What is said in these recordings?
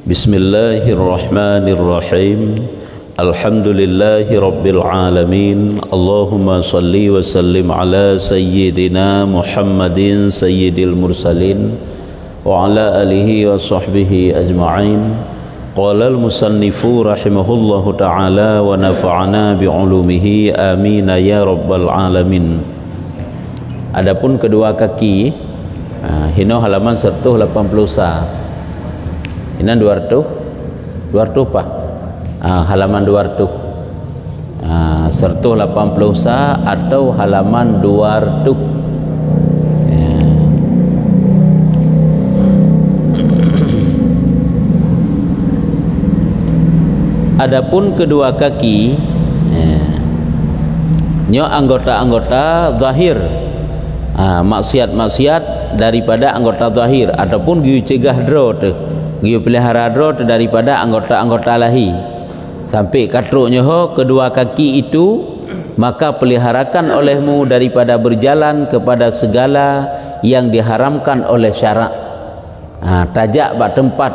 Bismillahirrahmanirrahim. Alhamdulillahi rabbil alamin. Allahumma salli wa sallim ala sayyidina Muhammadin sayyidil mursalin wa ala alihi wa sahbihi ajma'in. Qala al-musannifu rahimahullahu ta'ala wa nafa'ana bi'ulumihi amin ya rabbal alamin. Adapun kedua kaki, hino halaman 180 ini 200 apa? Halaman 200 180 atau halaman 200. Adapun kedua kaki, nyo anggota-anggota zahir, maksiat-maksiat daripada anggota zahir ataupun giu cegah dro tu, giu pelihara dro tu daripada anggota-anggota lahi. Sampai katruknya kedua kaki itu, maka peliharakan olehmu daripada berjalan kepada segala yang diharamkan oleh syarak. Tajak bak tempat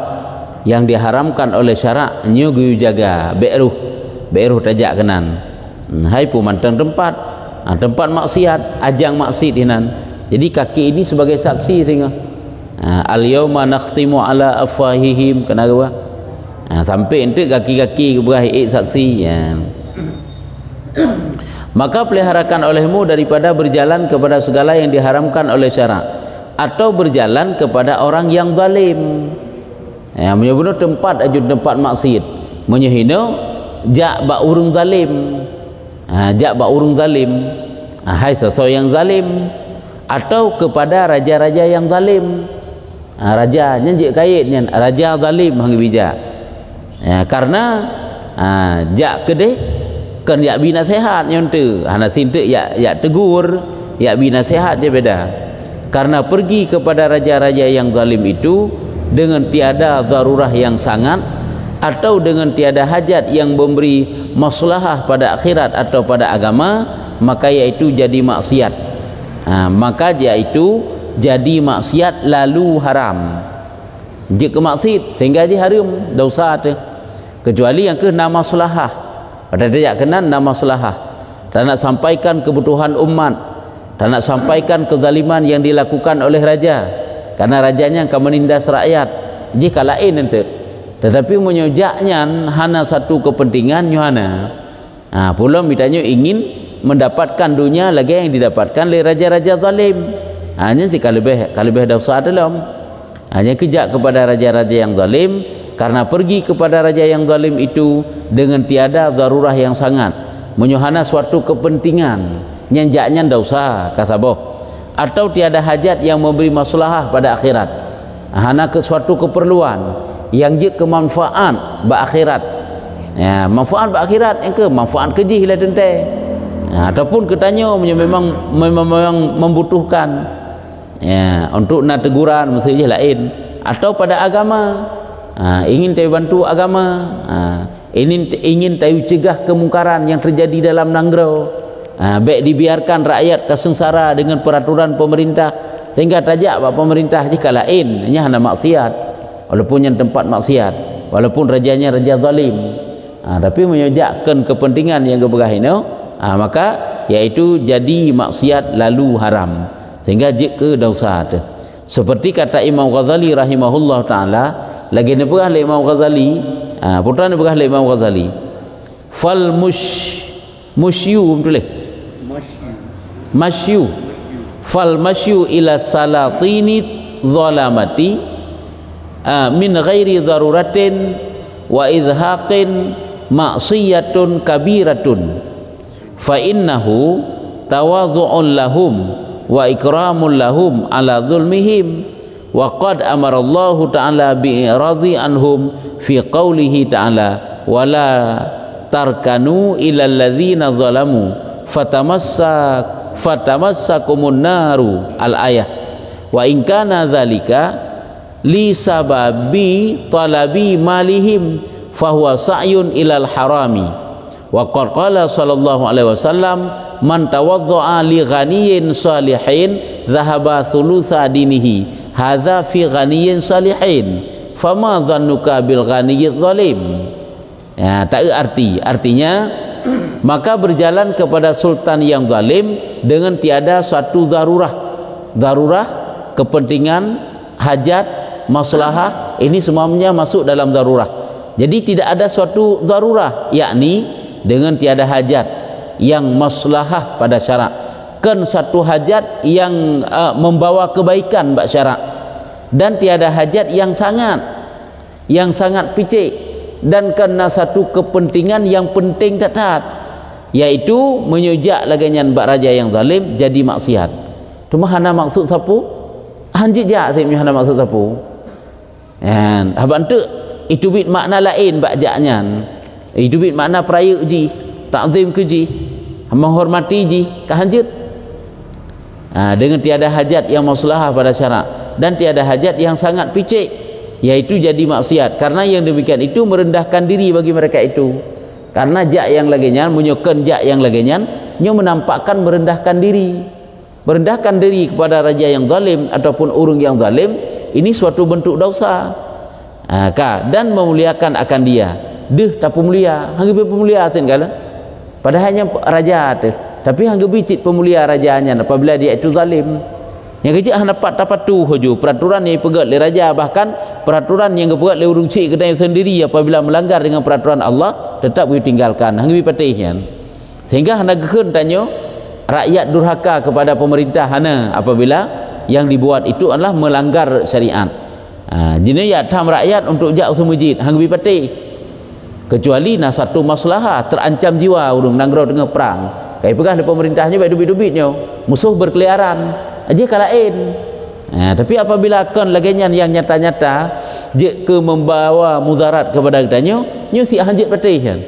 yang diharamkan oleh syarak, nyu giu jaga beruh tajak kenan. Hai pu mantang tempat, tempat maksiat, ajang maksiat inan. Jadi kaki ini sebagai saksi sehingga al-yawma nakhtimu ala afwahihim, kenapa? Sampai ente kaki-kaki berakhir saksi ya. Maka peliharakan olehmu daripada berjalan kepada segala yang diharamkan oleh syarak, atau berjalan kepada orang yang zalim. Menyebut tempat ajud tempat maksiat, menyehina jak ba urung zalim. Jak ba urung zalim, hai sesuatu yang zalim, atau kepada raja-raja yang zalim. Raja nyenjik kaitnya raja zalim hang bijak. Karena jak kedeh kan yak bi nasihat nyonte, hana sinte yak tegur, yak bi nasihat je beda. Karena pergi kepada raja-raja yang zalim itu dengan tiada darurah yang sangat, atau dengan tiada hajat yang memberi maslahah pada akhirat atau pada agama, maka iaitu jadi maksiat. Maka iaitu jadi maksiat lalu haram. Jika maksiat sehingga dia haram dosa tu, kecuali yang kena maslahah. Pada dia kena maslahah, tak nak sampaikan kebutuhan umat, tak nak sampaikan kezaliman yang dilakukan oleh raja, karena rajanya akan menindas rakyat. Jika lain nanti, tetapi menyojaknya hana satu kepentingan nyuhana. Pula mitanya ingin mendapatkan dunia lagi yang didapatkan oleh raja-raja zalim. Hanya si kalibeh dosa dalam. Hanya kejak kepada raja-raja yang zalim, karena pergi kepada raja yang zalim itu dengan tiada darurah yang sangat, menyuhana suatu kepentingan nyenjaknya dosa kasabah, atau tiada hajat yang memberi maslahah pada akhirat, hana ke suatu keperluan yang je kemanfaat ba akhirat. Manfaat ba akhirat yang ke manfaat kejih lah tente. Ataupun ketanya memang membutuhkan untuk nak teguran mesti lain, atau pada agama, ingin tahu bantu agama, ingin tahu cegah kemungkaran yang terjadi dalam nanggro, baik dibiarkan rakyat kesengsara dengan peraturan pemerintah, sehingga tajak bak pemerintah jika lain nya hana maksiat, walaupun yang tempat maksiat, walaupun rajanya raja zalim, tapi menyojakkan kepentingan yang keberahino, maka iaitu jadi maksiat lalu haram, sehingga jika dosa tu. Seperti kata Imam Ghazali rahimahullah ta'ala, lagi ni berah le Imam Ghazali, putra ni berah le Imam Ghazali, fal musyu betul le masyu fal masyu ila salatini zalamati min ghairi daruratin wa izhaqin maksiyatun kabiratun, fa innahu tawadhu'un lahum wa ikramun lahum ala zulmihim, wa qad amara Allah ta'ala bi'radhi anhum fi qawlihi ta'ala wala tarkanu ila alladhina zalamu fatamassakumun naru al-ayah, wa in kana dhalika li sababi talabi malihim fahuwa sa'yun ilal harami, wa qala sallallahu alaihi wasallam man tawadda'a li ghaniyin salihin dhahaba thulutha dinihi hadza fi ghaniyin salihin fama dhannuka bil ghaniyyiz zalim. Ya, tak artinya maka berjalan kepada sultan yang zalim dengan tiada suatu darurah kepentingan, hajat, maslahah, ini semuanya masuk dalam darurah. Jadi tidak ada suatu darurah, yakni dengan tiada hajat yang maslahah pada syarak, kan satu hajat yang membawa kebaikan bak syarak, dan tiada hajat yang sangat picik, dan kena satu kepentingan yang penting tak, yaitu menyujak laganyan bak raja yang zalim jadi maksiat. Cuma hana maksud sapu hanjit jak sih hana maksud sapu kan abang tu itu bit makna lain bak jaknyan, itu bit makna peraya ji takzim ke ji menghormati ji kehanjut. Dengan tiada hajat yang maslahah pada syarak dan tiada hajat yang sangat picik, yaitu jadi maksiat. Karena yang demikian itu merendahkan diri bagi mereka itu. Karena jak yang laginya menyokon jak yang laginya nyo menampakkan merendahkan diri kepada raja yang zalim ataupun urang yang zalim, ini suatu bentuk dosa. Dan memuliakan akan dia. Deh tak pemulia, hang be pemulia atin kala. Padahalnya raja tu, tapi hang bicit pemulia rajanya apabila dia itu zalim. Yang kecil hang dapat tu hoju peraturan yang pegat oleh raja, bahkan peraturan yang pegat oleh urang cik kedai sendiri apabila melanggar dengan peraturan Allah tetap ditinggalkan. Hang bi patihnya. Sehingga hang geun tanyo rakyat durhaka kepada pemerintah hana apabila yang dibuat itu adalah melanggar syariat. Jenis ya tam rakyat untuk jak usul masjid hang bi patih. Kecuali nak satu maslahah terancam jiwa urang nangrau dengan perang. Kai pegah le pemerintahnya baik dubit-dubitnya. Musuh berkeliaran. Aja kalain. Tapi apabila kon laginya yang nyata-nyata je ke membawa mudarat kepada kitanya, nyo si hanjit patih kan.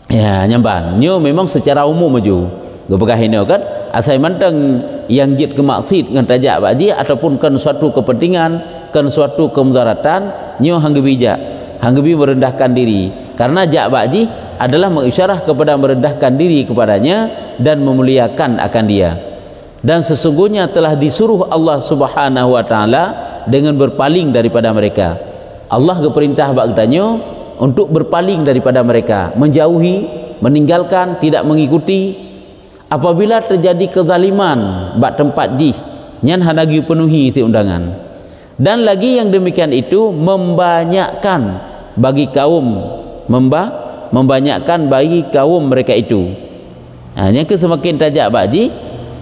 Ya, nyamban. Nyo memang secara umum maju. Gepegah ini kan asai manteng yang jit ke maksud dengan tajak baji ataupun kan suatu kepentingan, kan suatu kemudaratan, nyo hangge bijak, hangge merendahkan diri. Karena jak baji adalah mengisyarah kepada merendahkan diri kepadanya dan memuliakan akan dia. Dan sesungguhnya telah disuruh Allah Subhanahu wa taala dengan berpaling daripada mereka. Allah berperintah bak kitanya untuk berpaling daripada mereka, menjauhi, meninggalkan, tidak mengikuti. Apabila terjadi kezaliman bak tempat jih, nyan hanagi penuhi itu undangan. Dan lagi yang demikian itu membanyakkan bagi kaum membanyakkan bagi kaum mereka itu. Yang ke semakin tajak baji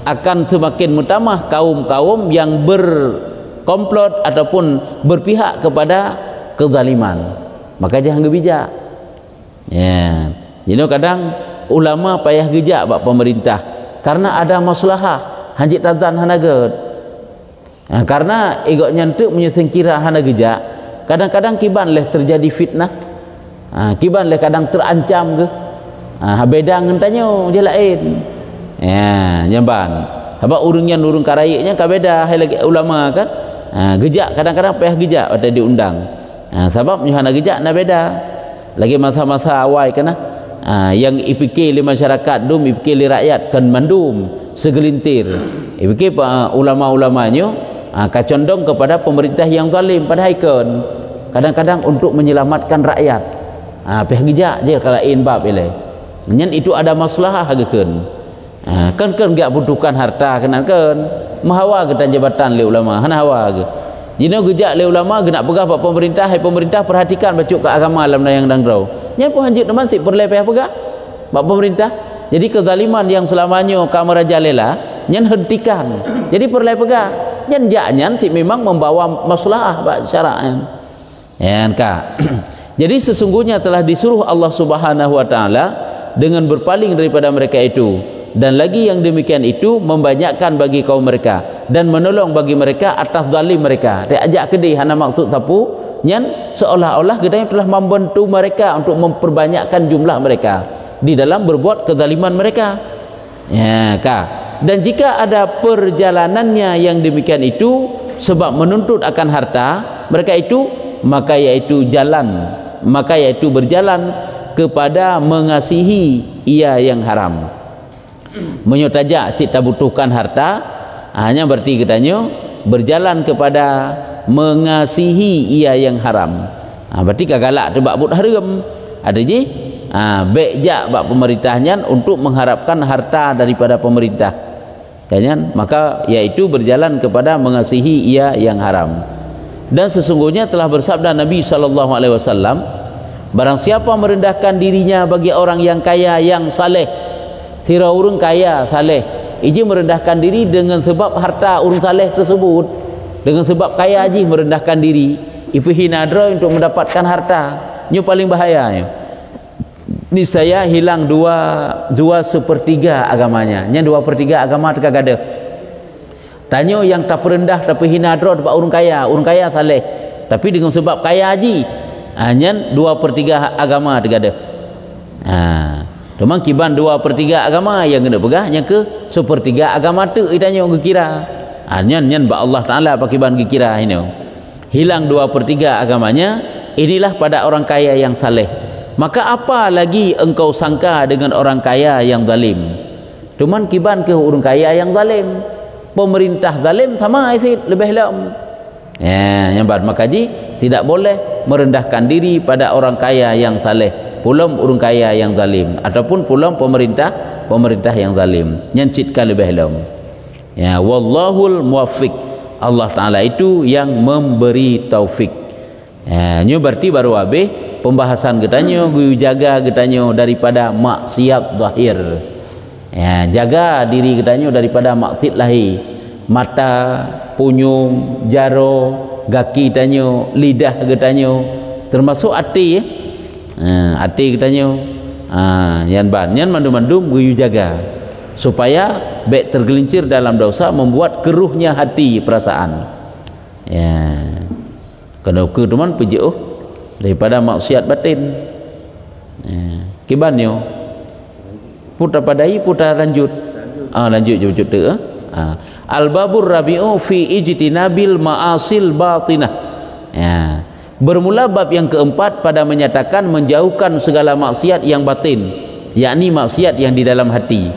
akan semakin mutamah kaum-kaum yang berkomplot ataupun berpihak kepada kezaliman. Maka jangan bijak. Ya. Jadi kadang ulama payah gejak bak pemerintah karena ada maslahah hanjit tazan hanaget. Karena egok nyantuk menyesengkira hana gejak, kadang-kadang kiban leh terjadi fitnah. Kiban leh kadang terancam ke. Bedang ngentanyo je lain. Ya, nyamban. Sebab urang karayeknya ka beda hai lagi ulama kan. Gejak kadang-kadang payah gejak pada diundang. Sebab hana gejak na beda. Lagi masa-masa awal kana yang ipikir li masyarakat dum ipikir li rakyat kan mandum segelintir. Ipikir ulama-ulamanya kacondong kepada pemerintah yang zalim pada haikon. Kadang-kadang untuk menyelamatkan rakyat. Pihak gejak je kalau in bab ile. Nyen itu ada maslahah hagekeun. Kan enggak butuhkan harta kenan kan. Mahawa ke jabatan li ulama, hana hawa ke. Jino gejak le ulama genak pegah pak pemerintah, hai pemerintah perhatikan bacuk ke agama dalam yang dangrau. Nyen pun hanjit teman sik perle payah pegah pak pemerintah. Jadi kezaliman yang selamanya kamu raja lela nyen hentikan. Jadi perle pegah. Nyen jaknyan sik memang membawa maslahah bak syara'an. Yan ka. Jadi sesungguhnya telah disuruh Allah Subhanahu wa taala dengan berpaling daripada mereka itu. Dan lagi yang demikian itu membanyakkan bagi kaum mereka dan menolong bagi mereka atas zalim mereka. Dia ajak kedai hana maksud sapu nyan seolah-olah kedai telah membantu mereka untuk memperbanyakkan jumlah mereka di dalam berbuat kezaliman mereka. Ya, ka. Dan jika ada perjalanannya yang demikian itu sebab menuntut akan harta mereka itu, maka yaitu berjalan kepada mengasihi ia yang haram. Menyotajak cik tak butuhkan harta, hanya berarti katanya berjalan kepada mengasihi ia yang haram. Berarti kagalak tu bak but haram. Ada je baik jak bak pemerintahnya untuk mengharapkan harta daripada pemerintah. Kan? Maka iaitu berjalan kepada mengasihi ia yang haram. Dan sesungguhnya telah bersabda Nabi SAW, barang siapa merendahkan dirinya bagi orang yang kaya yang saleh, tira urang kaya saleh, ia merendahkan diri dengan sebab harta urang saleh tersebut, dengan sebab kaya aja merendahkan diri, ipu hinadra untuk mendapatkan harta, ini paling bahayanya. Niscaya hilang dua sepertiga agamanya. Nya 2/3 agama tak ada. Tanya yang tak perendah tapi hinadra sebab orang kaya saleh, tapi dengan sebab kaya haji, nya 2/3 agama tak ada. Cuma kiban 2/3 agama yang kena pegah, yang ke 1/3 agama tu itanya orang kira. Nyan ba Allah Taala pakiban kira ini. Hilang 2/3 agamanya, inilah pada orang kaya yang saleh. Maka apa lagi engkau sangka dengan orang kaya yang zalim? Cuman kiban ke orang kaya yang zalim, pemerintah zalim sama isi lebih lam. Yang bad makaji tidak boleh merendahkan diri pada orang kaya yang saleh, pulam orang kaya yang zalim ataupun pulam pemerintah yang zalim. Nyancitkan lebih lam. Ya, wallahul muwaffiq. Allah Taala itu yang memberi taufik. Nyo berarti baru habis pembahasan getanyo, guyu jaga getanyo daripada maksiat zahir. Jaga diri getanyo daripada maksiat lahir. Mata, punyung, jaro, gaki getanyo, lidah getanyo, termasuk hati hati getanyo. Yan mandum-mandum guyu jaga supaya baik tergelincir dalam dosa, membuat keruhnya hati perasaan. Kena keduman pejauh daripada maksiat batin. Kibanyo putar padai putar lanjut. Lanjut je tu. Al-babur rabi'u fi ijtinabil ma'asil batinah. Bermula bab yang keempat pada menyatakan menjauhkan segala maksiat yang batin, yakni maksiat yang di dalam hati.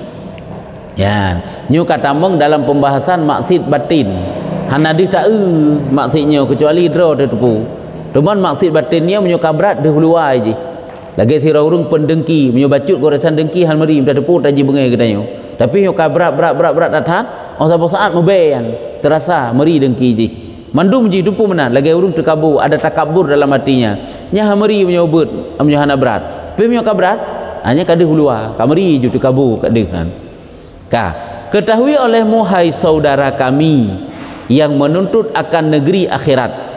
Nyu kata meng dalam pembahasan maksiat batin. Hanadi tak maksiatnya kecuali draw tepu. Cuman maksud batinnya menyuka berat dahuluai je. Lagi sira urung pendengki, menyobacut goresan dengki hal meri dah depu taji bengai katanya. Tapi menyuka berat datang, orang saat mebeyan terasa meri dengki je. Mandum je depu mana, lagi urung terkabur, ada takabur dalam hatinya. Nya meri menyobut, menyuhana berat. Tapi menyuka berat, hanya kada hulua, kameri je terkabur kat dengan. Ketahui olehmu hai saudara kami yang menuntut akan negeri akhirat.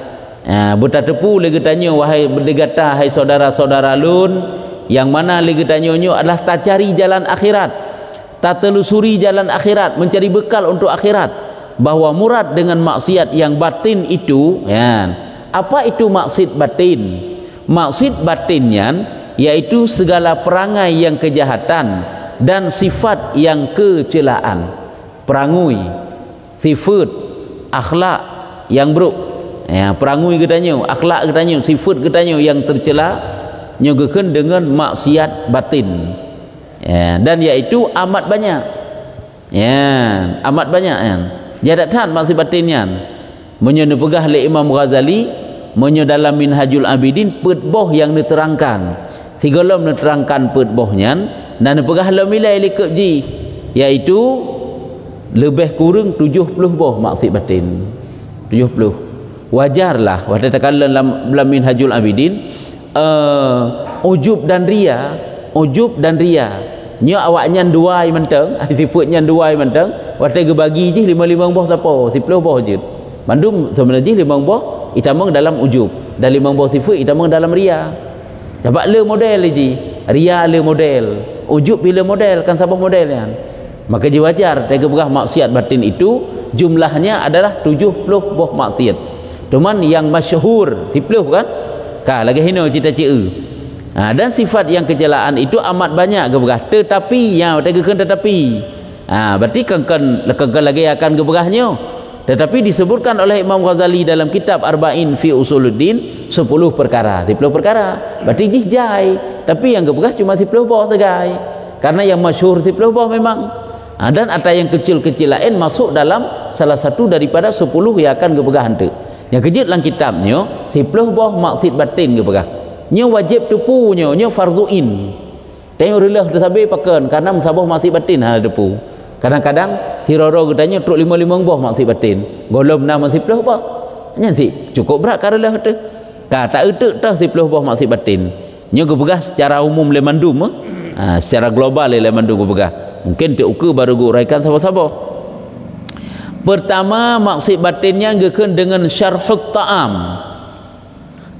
Bertatepu lagi tanya wahai berdegata hai saudara-saudara lun, yang mana lagi tanyonyo adalah tak cari jalan akhirat, tak telusuri jalan akhirat, mencari bekal untuk akhirat, bahwa murad dengan maksiat yang batin itu, apa itu maksiat batin? Maksiat batinnya yaitu segala perangai yang kejahatan dan sifat yang kecelaan. Perangui, sifat, akhlak yang buruk. Perangui katanya, akhlak katanya, sifat katanya yang tercela, nyogakan dengan maksiat batin. Dan iaitu amat banyak. Amat banyak. Jadatan maksiat batinnya. Menyo pegah oleh Imam Ghazali, menyo dalam Minhajul Abidin petboh yang diterangkan. Tiga lam diterangkan petbohnya dan pegah lam milai likap ji, iaitu lebih kurang 70 boh maksiat batin. 70. Wajarlah waktu takalan dalam Minhajul Abidin ujub dan ria nyo awaknya duai menteng sifutnya duai menteng waktu gebagi je 5 boh siapa 10 boh je mandum sebenarnya 5 boh itamang dalam ujub dan 5 boh sifut itamang dalam ria. Sebab le model je ria le model, ujub bila model kan sabah modelnya. Maka je wajar tega berah maksiat batin itu jumlahnya adalah 70 boh maksiat. Cuman yang masyhur 10 kan? Lagi hina cita-cita. Dan sifat yang kecelaan itu amat banyak geberah. Tetapi berarti kan lagi akan geberahnya. Tetapi disebutkan oleh Imam Ghazali dalam kitab Arba'in fi Usuluddin 10 perkara. Berarti jihjai. Tapi yang geberah cuma 10 boh segai. Karena yang masyhur 10 boh memang. Dan ada yang kecil-kecil lain masuk dalam salah satu daripada 10 yang akan geberah hantu. yang kejut dalam kitabnya 10 buah maksud batin ke pegah nya wajib tepu nya fardhuin tengok relah tersabe pakan karena musabah maksud batin hal tepu kadang-kadang tiroro katanya truk 5 buah maksud batin golom 6 10 buah nya si cukup berat ka relah tu ka tak eutek dah 10 buah maksud batin nya gepegah secara umum le mandum secara global le mandum gepegah mungkin tak ukur baru uraikan sabar-sabar. Pertama maksud batinnya gekeun dengan syarhut ta'am.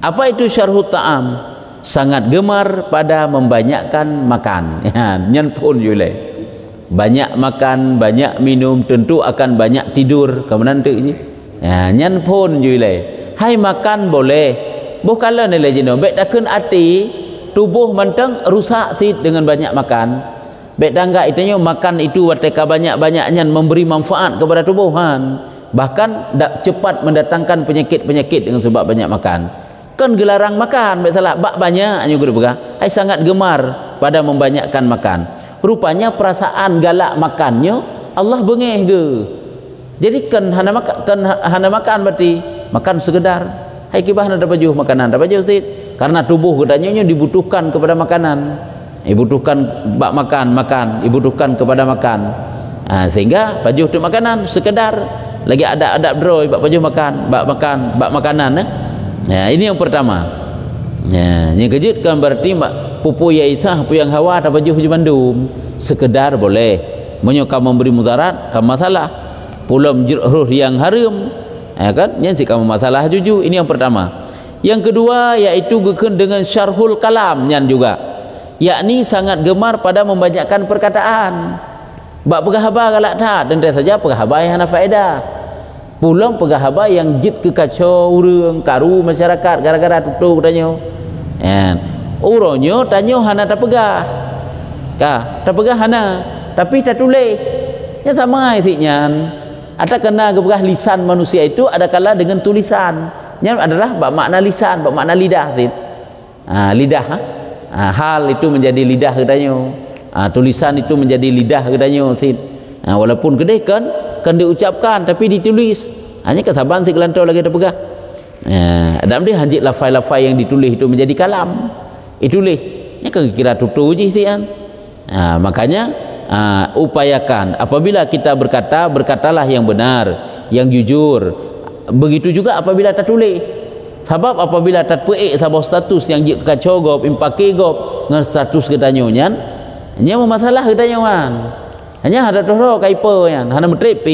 Apa itu syarhut ta'am? Sangat gemar pada membanyakkan makan. Ya, nyen pun yule. Banyak makan, banyak minum, tentu akan banyak tidur. Kemudian tu ini. Ya, nyen pun yule. Hai makan boleh. Boh kala nilai jenuh. Baik takun hati, tubuh mentang rusak sit dengan banyak makan. Baik tangga itunya makan itu wateka banyak-banyaknya memberi manfaat kepada tubuhan, bahkan cepat mendatangkan penyakit-penyakit dengan sebab banyak makan. Kan gelarang makan, baik salah bak banyak juga bergah. Hai sangat gemar pada membanyakkan makan. Rupanya perasaan galak makannya Allah bengeh ke. Jadi kan hana makan berarti makan sekedar. Hai kibah ada baju makanan, ada baju sit. Karena tubuh katanya dibutuhkan kepada makanan. Dibutuhkan bak makan, dibutuhkan kepada makan. Sehingga baju untuk makanan sekedar lagi ada adab droi bak baju makan, bak makanan. Ini yang pertama. Yang kejutkan berarti pupu ya Isa, pupu yang Hawa atau baju Bandung sekedar boleh. Menyokap memberi mudarat kan masalah. Pulau ruh yang haram, kan? Yang kamu masalah juju. Ini yang pertama. Yang kedua yaitu gekeun dengan syarhul kalam nyan juga. Yakni sangat gemar pada membanyakkan perkataan. Bak pegahaba galak tak dan saja pegahaba yang ada faedah. Pulang pegahaba yang jid kekacau urang karu masyarakat gara-gara tutu katanya. Uronyo tanyo hana tak pegah. Tak pegah hana, tapi tak tulis. Nya sama isiknya. Ada kena kepegah lisan manusia itu ada kala dengan tulisan. Nya adalah bak makna lisan, bak makna lidah sih. Lidah hal itu menjadi lidah katanya. Tulisan itu menjadi lidah katanya sid. Walaupun gede kan diucapkan tapi ditulis. Hanya kesabaran si kelantau lagi ada pegah. Ada dia hanjit lafai-lafai yang ditulis itu menjadi kalam. Ditulis. Nya kira tutu je sih kan. Makanya upayakan apabila kita berkata, berkatalah yang benar, yang jujur. Begitu juga apabila tak tulis. Sebab apabila tak peik sabah status yang jik kacau gop impake gop dengan status katanya nyan nya masalah katanya wan hanya ada toro kaipa yan hana metrip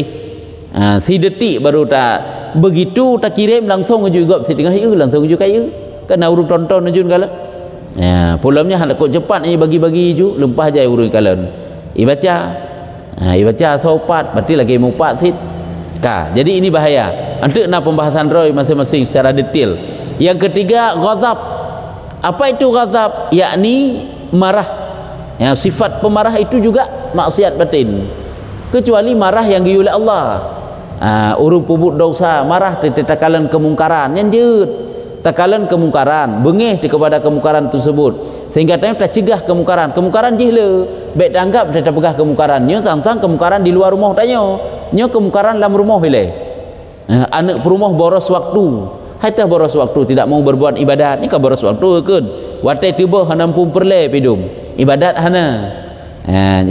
si detik baru tak begitu tak kirim langsung ke gop si tengah langsung juga ya kan urung tonton ajun kala pulamnya hendak kok cepat ni bagi-bagi ju lempah jai urung kalan ibaca sopat berarti lagi mupat sit jadi ini bahaya. Untuk nak pembahasan roy masing-masing secara detail. Yang ketiga ghadab. Apa itu ghadab? Yakni marah. Sifat pemarah itu juga maksiat batin. Kecuali marah yang diulai Allah. Urung pubut dosa, marah takalan kemungkaran yang jeut. Takalan kemungkaran, bengih kepada kemungkaran tersebut. Sehingga tak cegah kemungkaran. Kemungkaran jihla. Baik tanggap tak pegah kemungkaran. Nyo tang-tang kemungkaran di luar rumah tanya. Nyo kemungkaran dalam rumah ile. Anak perumah boros waktu. Haitah boros waktu tidak mau berbuat ibadat. Ni kan boros waktu kan. Watai tiba hanampun perle pidum. Ibadat hana.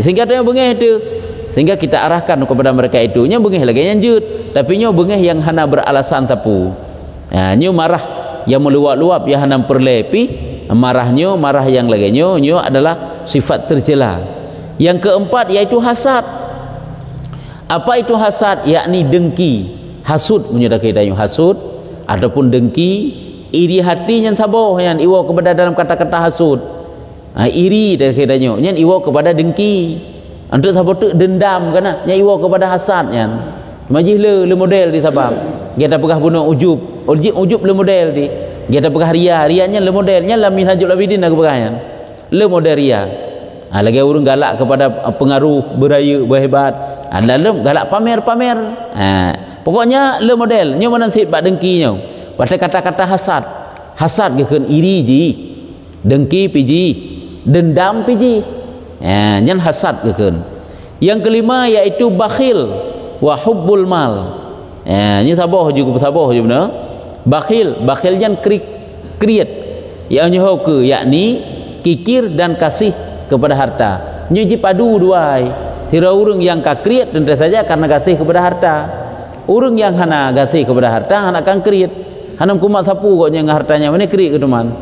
Sehingga tanya bengih tu. Sehingga kita arahkan kepada mereka itu. Nya bengih lagi nyanjut. Tapi nyo bengih yang hana beralasan tapu. Nyo marah yang meluap-luap yang hana perle pi. Marahnya marah yang lagi nyo adalah sifat tercela. Yang keempat yaitu hasad. Apa itu hasad? Yakni dengki. Hasud menyudah kaitanya hasud ataupun dengki, iri hati yang sabar yang iwa kepada dalam kata-kata hasud. Iri dari kaitanya yang iwa kepada dengki. Untuk sabar tu dendam kana yang iwa kepada hasad yang. Majih le model di sabab. Kita pegah bunuh ujub le model di. Kita pegah rianya le modelnya la minhajul abidin aku pegah le model ria. Lagi urang galak kepada pengaruh beraya berhebat. Dalam galak pamer-pamer. Pokoknya le model nyo mana sit bak dengki nyo. Pada kata-kata hasad. Hasad gekeun iri ji. Dengki piji, dendam piji. Nyan hasad gekeun. Yang kelima yaitu bakhil wa hubbul mal. Ni sabah juga benar. Bakhil jan kriat ianya ke yakni kikir dan kasih kepada harta. Nyo padu duai. Tira urang yang kakriat tentu saja karena kasih kepada harta. Urang yang hana kasih kepada harta hana akan kriat. Hanam kumat sapu kok yang hartanya mana kriat ke teman.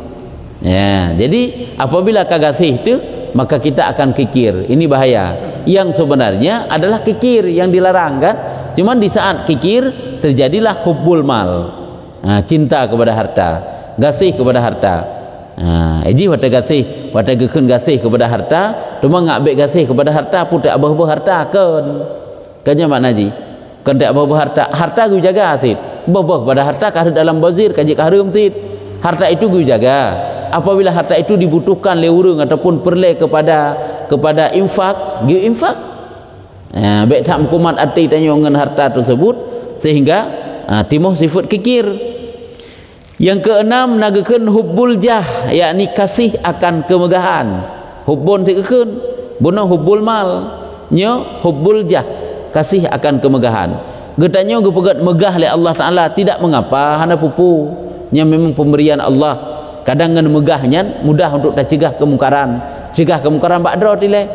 Ya, jadi apabila kasih itu maka kita akan kikir. Ini bahaya. Yang sebenarnya adalah kikir yang dilarang kan. Cuman di saat kikir terjadilah hubbul mal. Cinta kepada harta, kasih kepada harta. Eji wata kasih, wata gekeun kasih kepada harta, cuma ngabek kasih kepada harta pun tak abah harta kan. Kanya makna ji. Kan tak abah harta, harta gu jaga asid. Bah pada harta kahar dalam bazir kaji kaharum sid. Harta itu gu jaga. Apabila harta itu dibutuhkan oleh urang ataupun perle kepada infak, gu infak. Baik tak kumat hati tanya dengan harta tersebut sehingga timuh sifat kikir. Yang keenam nagakeun hubbul jah, yakni kasih akan kemegahan. Hubbun tikeun bunuh hubbul mal, nya hubbul jah, kasih akan kemegahan. Getanyo gepegat megah oleh Allah Taala tidak mengapa hana pupu, nya memang pemberian Allah. Kadang ngan megahnya mudah untuk cegah kemungkaran. Cegah kemungkaran ba'dra tilai.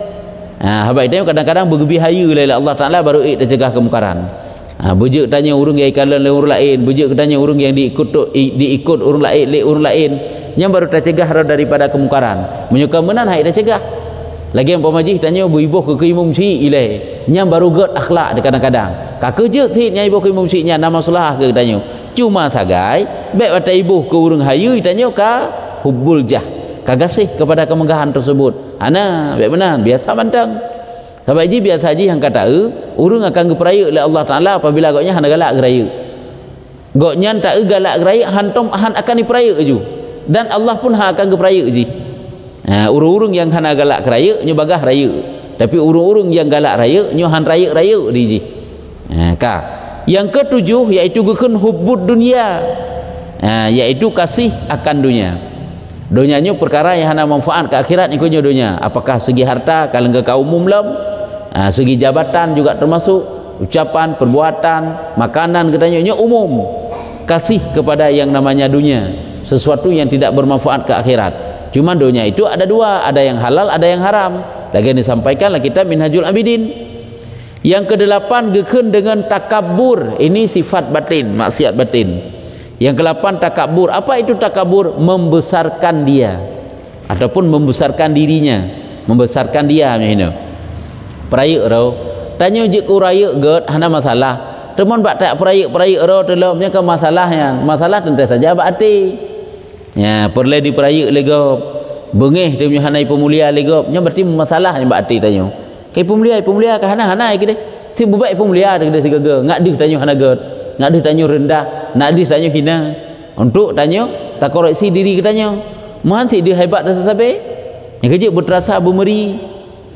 Habai tanya kadang-kadang bergebihaya oleh Allah Taala baru cegah kemungkaran. Bujuk tanya urang yang ikalan le urang lain, bujuk tanya urang yang diikut urang lain le urang lain, yang baru tercegah daripada kemungkaran. Menyuka menan hai tercegah. Lagi yang pemajih tanya ibu ke imam syi ilai, yang baru get akhlak kadang-kadang. Kakak je sit nya ibu ke imam syi nya nama salah ke tanya. Cuma sagai baik wata ibu ke urang hayu tanya ka hubbul jah, kagasih kepada kemegahan tersebut. Ana baik benar biasa bantang. Sebab ji biasa haji yang kata urang akan geperaya oleh Allah Taala apabila goknya hana galak geraya. Goknya tak galak geraya hantom han akan diperaya ju. Dan Allah pun akan geperaya ji. Urang-urang yang hana galak geraya nyo bagah raya. Tapi urang-urang yang galak raya nyo han raya-raya di ji. Yang ketujuh iaitu gekeun hubbud dunia. Iaitu kasih akan dunia. Dunia nyo perkara yang hana manfaat ke akhirat nyo dunia. Apakah segi harta kalau ke umum lam? Segi jabatan juga termasuk ucapan, perbuatan, makanan katanya nyo umum. Kasih kepada yang namanya dunia, sesuatu yang tidak bermanfaat ke akhirat. Cuma dunia itu ada dua, ada yang halal, ada yang haram. Lagi disampaikanlah kitab Minhajul Abidin. Yang kedelapan gekeun dengan takabur. Ini sifat batin, maksiat batin. Yang kedelapan takabur. Apa itu takabur? Membesarkan dia ataupun membesarkan dirinya, membesarkan dia macam peraya ro tanya je ku raya get hana masalah teman bak tak peraya ro telomnya ke masalahnya masalah tentu saja bak ati ya perle di peraya lego bengeh dia punya hanai pemulia lego nya berarti masalah yang bak ati tanya ke pemulia ke hana ke deh si bubai pemulia de sigaga ngak dih tanya hana get ngak dih tanya rendah nak dih tanya hina untuk tanya tak koreksi diri katanya man si dia hebat dah sampai yang kerja berterasa bermeri.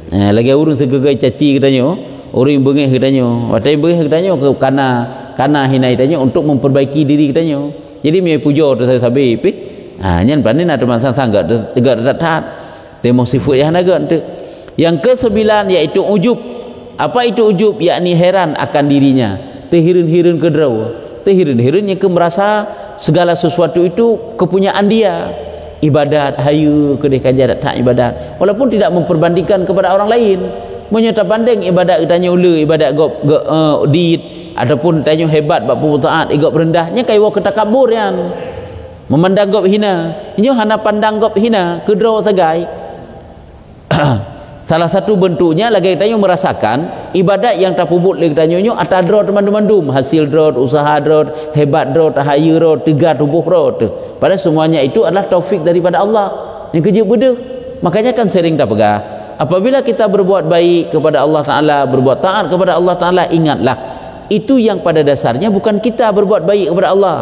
Lagi urang segagai caci katanya, orang bengeh katanya, watai bengeh katanya karena hinai katanya untuk memperbaiki diri katanya. Jadi me puja tu saya sabi pi. Nyan panen ada masa sangat tegak tat. Demo sifat yang naga tu. Yang ke-9 iaitu ujub. Apa itu ujub? Yakni heran akan dirinya. Terhirin-hirin kedrau. Terhirin-hirin yang merasa segala sesuatu itu kepunyaan dia. Ibadat hayu kedih kajar tak ibadat walaupun tidak memperbandingkan kepada orang lain menyata banding ibadat tanya ulu ibadat gop diit ataupun tanya hebat bab taat igop rendahnya kaiwa ketakabur yang memandang gop hina inyo hana pandang gop hina kedro sagai salah satu bentuknya lagi tanya merasakan ibadat yang tapubut lagi tanya nyo atadro teman-teman dum hasil drot usaha drot hebat drot hayu drot tegar tubuh drot pada semuanya itu adalah taufik daripada Allah yang kerja beda makanya kan sering dah pegah apabila kita berbuat baik kepada Allah Ta'ala berbuat taat kepada Allah Ta'ala ingatlah itu yang pada dasarnya bukan kita berbuat baik kepada Allah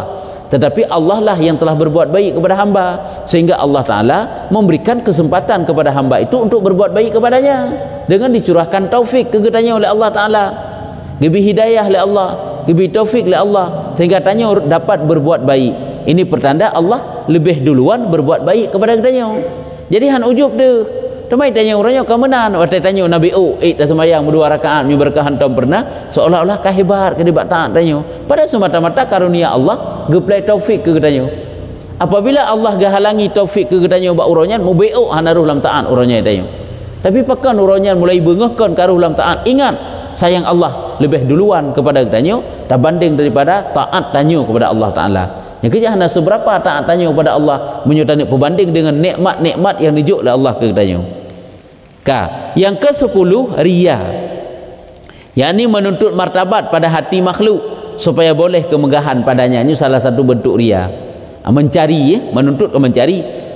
tetapi Allah lah yang telah berbuat baik kepada hamba sehingga Allah Ta'ala memberikan kesempatan kepada hamba itu untuk berbuat baik kepadanya dengan dicurahkan taufik kegetanya oleh Allah Ta'ala diberi hidayah oleh Allah diberi taufik oleh Allah sehingga tanya dapat berbuat baik ini pertanda Allah lebih duluan berbuat baik kepada getanya jadi han ujub tu Temai tanya orangnya kemenan, waktu tanya Nabi tak semayang berdua rakaat, berkah hantam pernah, seolah-olah kahebat kedebat taat tanya. Pada semata-mata karunia Allah, geplai taufik ke tanya. Apabila Allah gahalangi taufik ke tanya bak urangnya, mubi'u hanaruh lam taat orangnya tanya. Tapi pakan orangnya mulai bengahkan karuh lam taat. Ingat, sayang Allah lebih duluan kepada tanya, tak banding daripada taat tanya kepada Allah Ta'ala. Yang kejahana seberapa taat tanya kepada Allah menyutani berbanding dengan nikmat-nikmat yang dijuk oleh Allah ke tanya. Yang ke-10 riya, yakni menuntut martabat pada hati makhluk supaya boleh kemegahan padanya. Ini salah satu bentuk riya. Mencari, menuntut ke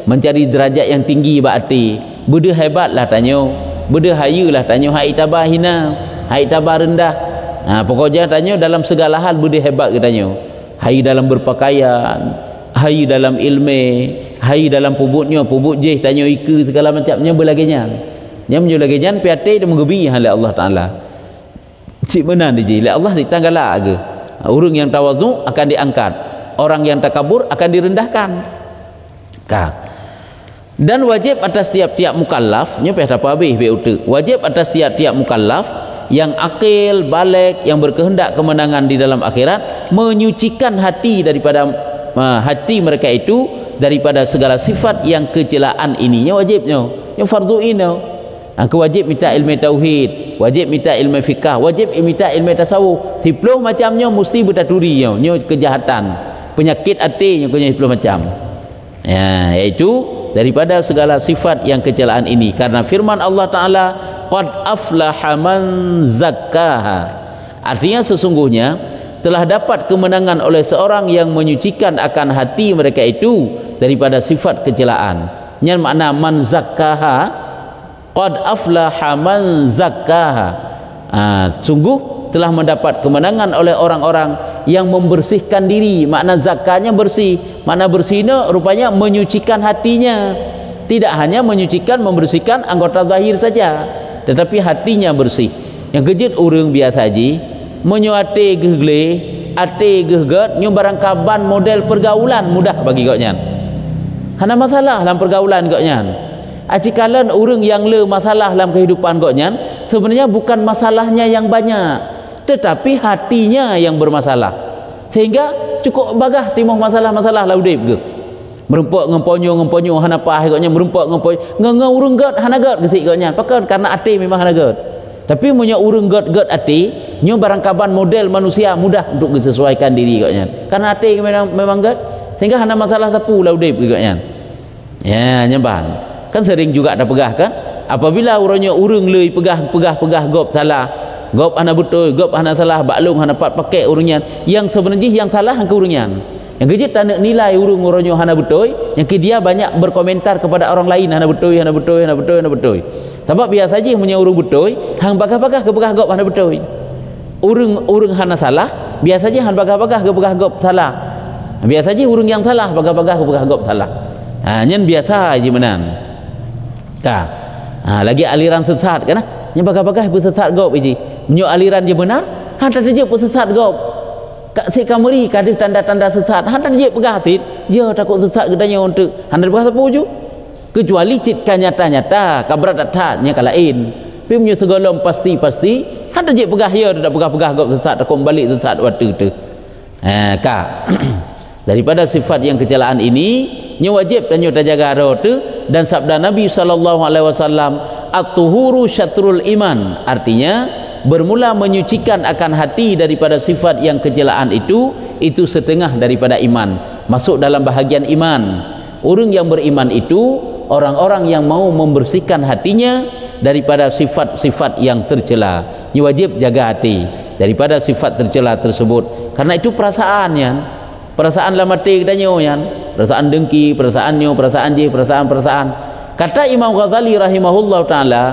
mencari derajat yang tinggi bak hati. Beda hebatlah tanya, beda hayalah tanya, hai tabah hina, hai tabah rendah. Pokoknya tanya dalam segala hal beda hebat ke tanya. Hai dalam berpakaian, hai dalam ilmu, hai dalam pubutnya, pubut jeh tanya ika segala macamnya berlaginya. Yang menjulaginya piate dia menggebi oleh Allah Taala. Cik mana dia oleh Allah ditanggalak ke. Orang yang tawadhu akan diangkat, orang yang takabur akan direndahkan. Dan wajib atas tiap-tiap mukallaf, nya peh apa habis be utek. Wajib atas tiap-tiap mukallaf yang akil, balik, yang berkehendak kemenangan di dalam akhirat, menyucikan hati daripada hati mereka itu daripada segala sifat yang kecelaan ininya wajibnya. Yang fardu ini. Wajib minta ilmu tauhid, wajib minta ilmu fikah, wajib minta ilmu tasawuf. 10 macamnya mesti bertaturi nya kejahatan, penyakit hati nya punya 10 macam. Ya, iaitu daripada segala sifat yang kecelaan ini. Karena firman Allah Ta'ala, qad aflaha man zakkaha, artinya sesungguhnya telah dapat kemenangan oleh seorang yang menyucikan akan hati mereka itu daripada sifat kecelaan. Yang makna man zakkaha, qad aflaha man zakkaha, sungguh telah mendapat kemenangan oleh orang-orang yang membersihkan diri. Makna zakahnya bersih, makna bersihnya rupanya menyucikan hatinya. Tidak hanya menyucikan, membersihkan anggota zahir saja, tetapi hatinya bersih. Yang kejut orang biasa haji menyuate gegle, ate geget, nyu barang kaban model pergaulan mudah bagi koknya. Hana masalah dalam pergaulan koknya. Acikalan orang yang le masalah dalam kehidupan koknya, sebenarnya bukan masalahnya yang banyak, tetapi hatinya yang bermasalah. Sehingga cukup bagah timuh masalah-masalah laudip ke. Merempuk ngemponyo hana pah koknya, merempuk ngemponyo ngengau urang gat hana gat gesik koknya. Pakai karena hati memang hana gat. Tapi punya urang gat hati, nyu barang kaban model manusia mudah untuk disesuaikan diri koknya. Karena hati memang gat, sehingga hana masalah sapu laudip ke koknya. Ya, nyeban. Kan sering juga ada pegah kan, apabila orangnya urang lei pegah gop salah, gop ana betul, gop ana salah, baklung hana pat pakai orangnya yang sebenarnya yang salah hang orangnya. Yang kerja tak nak nilai orangnya hana betul, yang dia banyak berkomentar kepada orang lain hana betul. Sebab biasa saja punya urang betul, hang bagah-bagah ke pegah gop hana betul. Urang hana salah, biasa saja hang bagah-bagah ke pegah gop salah. Biasa saja urang yang salah bagah-bagah ke pegah gop salah. Nyen biasa aja menan. Lagi aliran sesat kan, yang bagah-bagah pun sesat gop iji. Menyo aliran je benar, hantar je pun sesat gop. Kak si kameri kadif tanda-tanda sesat, hantar je pegah tit, je takut sesat gedanya untuk hantar pegah sapu ju. Kecuali citkan nyata-nyata, kabrat atatnya kalain. Pi menyo segolong pasti, hantar je pegah ya dak pegah-pegah gop sesat takut balik sesat waktu tu. Daripada sifat yang kecelaan ini, nya wajib dan nya jaga rote. Dan sabda Nabi SAW, at-tuhuru syatrul iman, artinya bermula menyucikan akan hati daripada sifat yang kecelaan itu setengah daripada iman, masuk dalam bahagian iman. Orang yang beriman itu orang-orang yang mau membersihkan hatinya daripada sifat-sifat yang tercela. Nya wajib jaga hati daripada sifat tercela tersebut. Karena itu perasaannya, perasaan dalam hati kita nyoyan, perasaan dengki, perasaan. Kata Imam Ghazali rahimahullah ta'ala,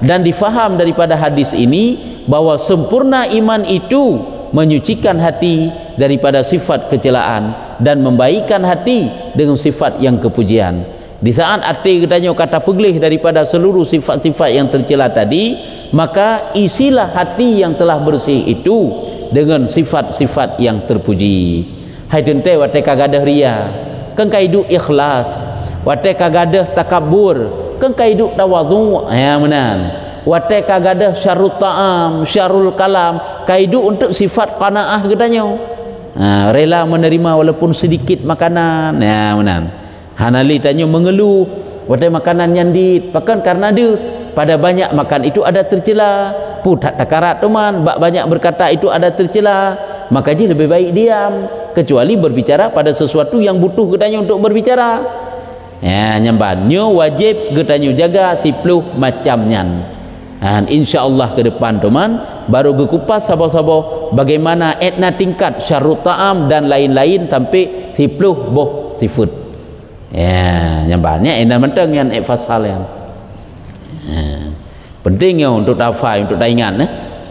dan difaham daripada hadis ini bahwa sempurna iman itu menyucikan hati daripada sifat kecelaan dan membaikkan hati dengan sifat yang kepujian. Di saat hati kita kata peglih daripada seluruh sifat-sifat yang tercela tadi, maka isilah hati yang telah bersih itu dengan sifat-sifat yang terpuji. Hai tente wate kagadah ria, kan kaidu ikhlas, wate kagadah takabur, kan kaidu tawadhu ya menan wate kagadah syarrut ta'am syarrul kalam kaidu untuk sifat qanaah gedanyo rela menerima walaupun sedikit makanan ya menan hanali tanyo mengeluh wate makanan nyandit bahkan karena dia pada banyak makan itu ada tercela putat takarat teman banyak berkata itu ada tercela maka je lebih baik diam kecuali berbicara pada sesuatu yang butuh gedanyo untuk berbicara ya nyambanyo wajib gedanyo jaga 10 macamnya dan insyaallah ke depan teman baru gekupas sabo-sabo bagaimana etna tingkat syarut ta'am dan lain-lain sampai 10 boh sifat ya nyambannya enak menteng yang fasal yang pentingnya untuk tafai untuk taingan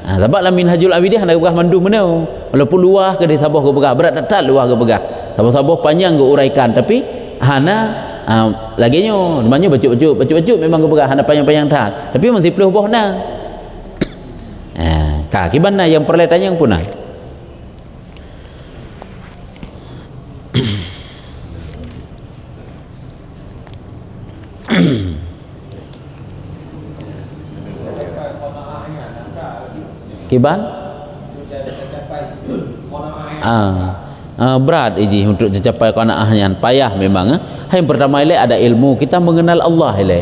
sebab la minhajul abidih hendak begah mandu menau walaupun luah ke di sabah ke begah berat tak luah ke begah sabah-sabah panjang ke uraikan tapi hana laginya namanya baju memang ke begah hana panjang-panjang tak tapi masih peluh boh na kaki mana yang perletanya yang punah kiban berat iji untuk mencapai qanaahnya payah memang yang pertama ile ada ilmu kita mengenal Allah ile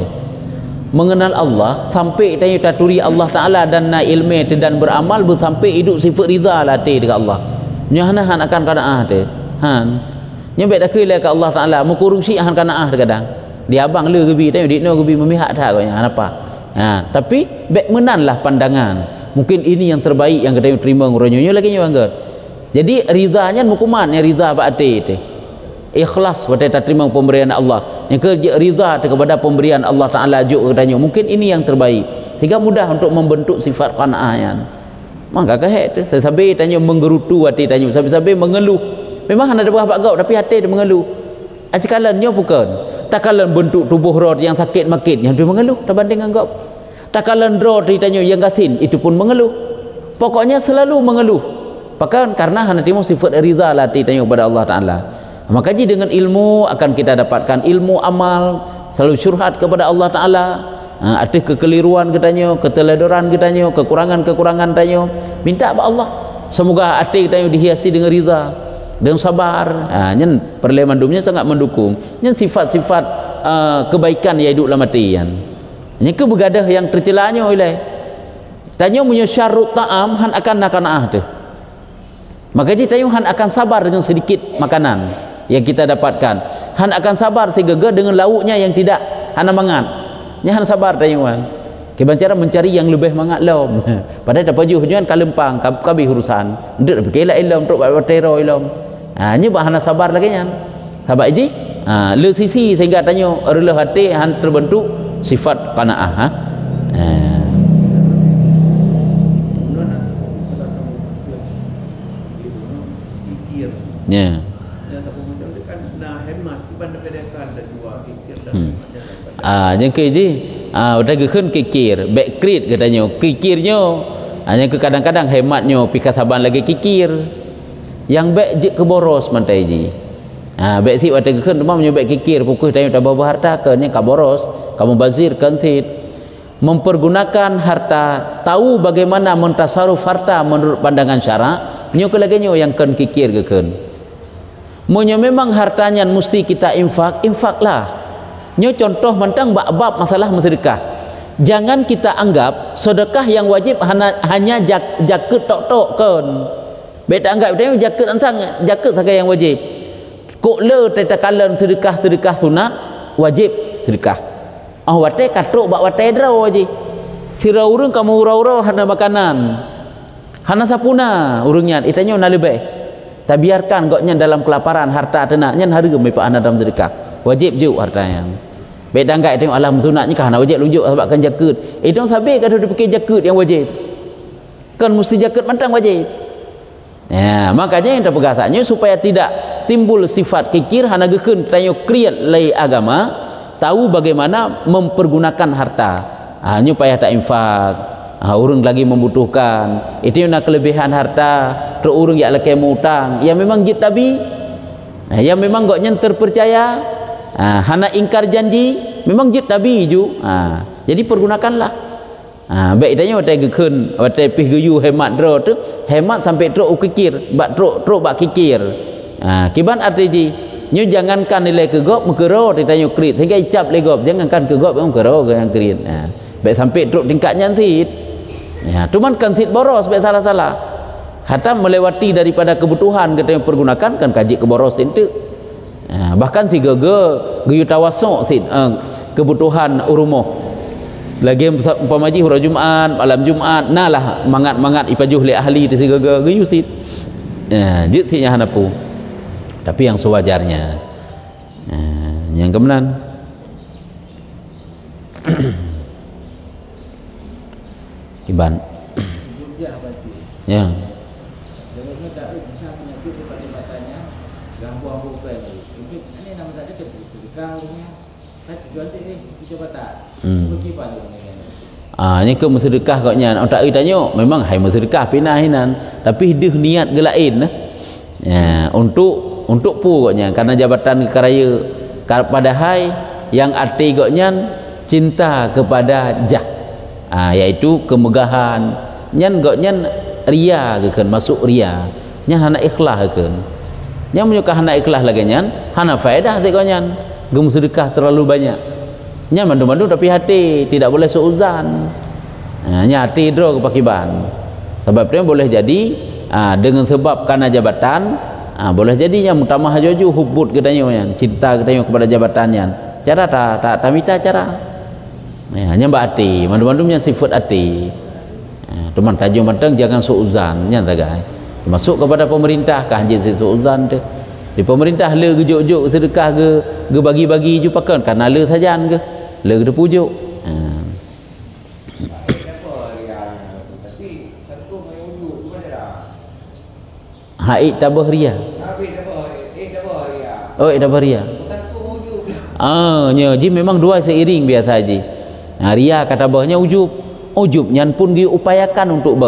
mengenal Allah sampai kita taturi Allah Taala dan na ilmu dan beramal sampai hidup sifat ridha lati dekat Allah nyahnahan akan qanaah te han nyebek dak ile ke Allah Taala mukurusi han qanaah kadang dia abang le gebi tanya dikno gebi memihak dah katanya apa tapi bek menanlah pandangan mungkin ini yang terbaik yang kita terima nguronyonya lagi nya bangga jadi rizanya mukuman yang riza baati itu ikhlas kita terima pemberian Allah yang kerja riza kepada pemberian Allah Taala juk katanya mungkin ini yang terbaik sehingga mudah untuk membentuk sifat qanaah maka kahet tu sabi tanya menggerutu hati tanya sabi mengeluh memang ada buah bagau tapi hati dia mengeluh asikalannya bukan takalan bentuk tubuh roh yang sakit makin yang dia mengeluh terbanding anggap takalan roh ditanya yang gasin itu pun mengeluh pokoknya selalu mengeluh bahkan karena hanatimu sifat ridha lah ditanya kepada Allah Ta'ala maka dengan ilmu akan kita dapatkan ilmu amal selalu syurhat kepada Allah Ta'ala ada kekeliruan katanya keteledoran katanya kekurangan tanya minta kepada Allah semoga hati katanya dihiasi dengan ridha dengan sabar nyen perlemandumnya sangat mendukung nyen sifat-sifat kebaikan yang hidup dalam hati ini ke begadah yang tercelanya oleh tanya punya syarut ta'am han akan tu maka dia tanya han akan sabar dengan sedikit makanan yang kita dapatkan han akan sabar segega dengan lauknya yang tidak hana mangat nya han sabar tanya wan kebancara mencari yang lebih mangat lom padahal dapat juhuan kalempang kabih urusan ndak berkelak ilom untuk buat tero ilom nya bah hana sabar lagi nya sabar ji le sisi sehingga tanya rela hati han terbentuk sifat qanaah ya yang ke ji udah keun kikir back krit katanya kikirnya hanya ke kadang-kadang hematnya pika saban lagi kikir yang back je ke boros mantai ji baik si waktu keun rumah menyebab kikir pukul tanya tak bawa harta ke ni ka boros kamu bazir kan sit mempergunakan harta tahu bagaimana mentasaruf harta menurut pandangan syarak nyo ke lagi nyo yang kan kikir ke kan munyo memang hartanya mesti kita infaklah nyo contoh mentang bab masalah sedekah jangan kita anggap sedekah yang wajib hanya jaket tok-tok kan beta anggap itu jaket antang jaket saja yang wajib kok le tetakalan sedekah sunat wajib sedekah wate katruk bak wate draw aje sira urang kamu urau-urau hana makanan hana sapuna urangnya itanya na lebih tak biarkan goknya dalam kelaparan harta tenaknya harga me pak dalam sedekah wajib je hartanya beda enggak tengok alam sunatnya kan wajib lunjuk sebab kan jaket itu sabe kada dipikir jaket yang wajib kan mesti jaket mantang wajib makanya yang terpegasanya supaya tidak timbul sifat kikir hana gekeun tanya kriat lai agama tahu bagaimana mempergunakan harta hanya payah tak infak orang lagi membutuhkan itu nak kelebihan harta terurung yang laki mutang yang memang jit tabi yang memang goknya terpercaya hana ingkar janji memang jid nabi ju. Jadi pergunakanlah. Baik tanya watai gekun, watai pih geyu hemat dro tu, hemat sampai truk ukikir, bak truk bak kikir. Kiban arti nyo jangankan nilai kegop mengkero ditanya krit, sehingga icap legop, jangankan kegop yang mengkero yang krit. Baik sampai truk tingkatnya sit. Cuman kan sit boros, baik salah-salah. Hatta melewati daripada kebutuhan kita yang pergunakan kan kaji keboros itu. Bahkan si geyu tawasuk sit kebutuhan urumuh. Lagi umpamaji hura Jumaat, malam Jumaat, nalah mangat ipajuh li ahli tu si geyu sit. Jit sitnya hanapu. Tapi yang sewajarnya. Yang kemenan Iban. Ya. Ini ke sedekah koknya. Orang tak tanya, memang hai sedekah pinah hinan, tapi dia niat gelain untuk pu koknya karena jabatan keraya pada hai yang arti koknya cinta kepada jah. Iaitu kemegahan. Nyan koknya ria kekan masuk ria. Nyan hana ikhlas kekan. Nyan menyuka hana ikhlas lagi nyan, hana faedah tekoknya. Gem sedekah terlalu banyak. Nyan mandu-mandu tapi hati tidak boleh seuzan. Nya hati dro kepakiban. Sebab dia boleh jadi dengan sebab karena jabatan boleh jadinya mutamah jojo hubut katanya yang cinta katanya kepada jabatannya. Cara tak minta cara. Nya mbak hati, mandu-mandunya sifat hati. Teman tajam matang jangan seuzan nya tagai. Masuk kepada pemerintah kah anjing seuzan tu. Di pemerintah le gejuk-juk sedekah ge bagi-bagi ju pakan karena le sajan ke le ge pujuk. Haid tabah ria. Oh, tabah ria. Nya ji memang dua seiring biasa ji. Ria kata bahnya ujub. Ujub nyan pun diupayakan untuk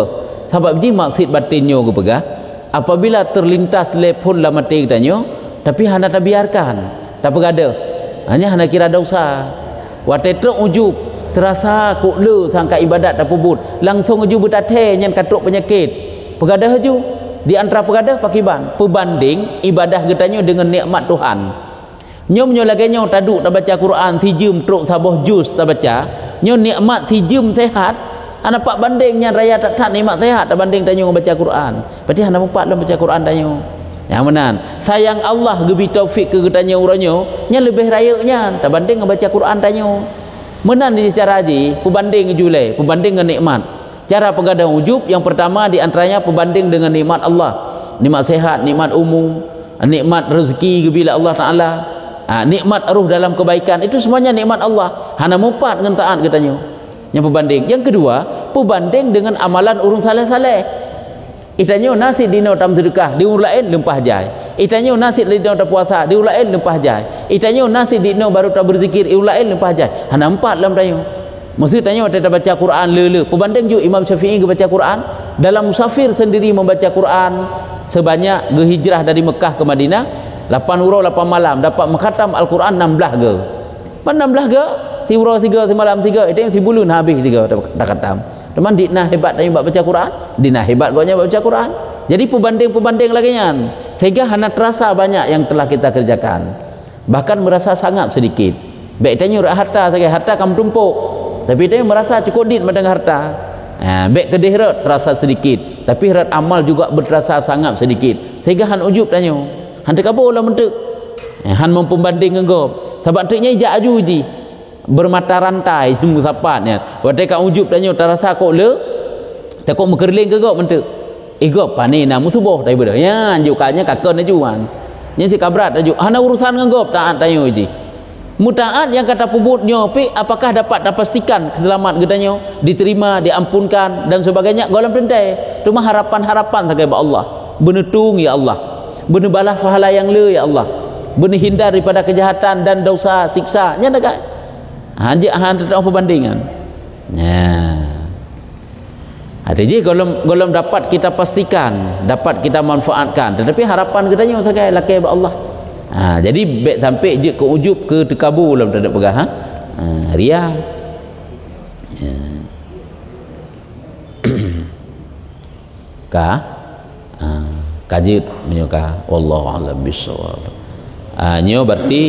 sebab ji maksud batinnya ke pegah. Apabila terlintas lepon lah mati katanya, tapi hana tak biarkan, tak pegada, hanya hana kira dosa. Watai teruk ujub terasa kukle sangka ibadat tak pubut, langsung ujub bertateh nyan katuk penyakit. Pegada haju di antara pegada pakiban pebanding ibadah katanya dengan nikmat Tuhan. Nyom nyo lagi nyo taduk tak baca Quran si jum truk sabah jus tak baca, nyo nikmat si jum sehat. Anak pak bandingnya raya tak nikmat sehat tak banding tanyo baca Quran. Berarti hana empat dalam baca Quran tanyo. Yang menan. Sayang Allah gebi taufik ke tanyo uranyo, nya lebih rayanya tak banding baca Quran tanyo. Menan di cara haji, pembanding julai, pembanding dengan nikmat. Cara pengadaan ujub yang pertama di antaranya pembanding dengan nikmat Allah. Nikmat sehat, nikmat umum, nikmat rezeki gebila Allah Taala. Nikmat ruh dalam kebaikan itu semuanya nikmat Allah. Hana empat dengan taat katanya. Yang pembanding. Yang kedua, pembanding dengan amalan urung saleh-saleh. Itanyo nasi dino tam sedekah, diurang lain lempah jai. Itanyo nasi dino tam puasa, diurang lain lempah jai. Itanyo nasi dino baru tak berzikir, diurang lain lempah jai. Hana empat dalam tanyo. Mesti tanyo ada baca Quran lele. Pembanding juga Imam Syafi'i baca Quran. Dalam musafir sendiri membaca Quran sebanyak hijrah dari Mekah ke Madinah 8 urau 8 malam dapat mengkhatam Al-Quran 16 ge. Mana 16 ge? Si urau 3, si malam 3, itu yang si bulun habis 3 dah khatam. Teman dina hebat tanya baca Quran, dina hebat gonya baca Quran. Jadi pembanding lagi nya. Sehingga hana terasa banyak yang telah kita kerjakan. Bahkan merasa sangat sedikit. Baik tanya harta saja, harta kamu tumpuk. Tapi tanya merasa cukup dit mendengar harta. Baik kedih rat terasa sedikit, tapi rat amal juga berterasa sangat sedikit. Sehingga han ujub tanya. Han tekabur lah mentek. Han mempembanding engkau. Sebab teknya ijak aju ji. Bermata rantai semua sapatnya. Wadai kat ujub tanya terasa kok le. Takut mengerling ke kau mentek. Gop pani na musubuh daripada. Ya anjukanya kakon ajuan. Nya si kabrat aju. Hana urusan dengan gop taat tanya ji. Mutaat yang kata pubut nyopi apakah dapat pastikan selamat katanya diterima, diampunkan dan sebagainya golong tentai. Cuma harapan-harapan saja ba Allah. Benetung ya Allah. Bener balas pahala yang le ya Allah. Bener hindar daripada kejahatan dan dosa siksa. Nya dekat. Hanya ada perbandingan. Jadi golong dapat kita pastikan, dapat kita manfaatkan. Tetapi harapan katanya saja lakai ba Allah. Jadi baik sampai je ke ujub ke tekabur dalam tak pegah. ria ka kajit menyuka wallahu a'lam bissawab. Nyo berarti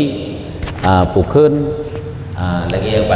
pukun lagi yang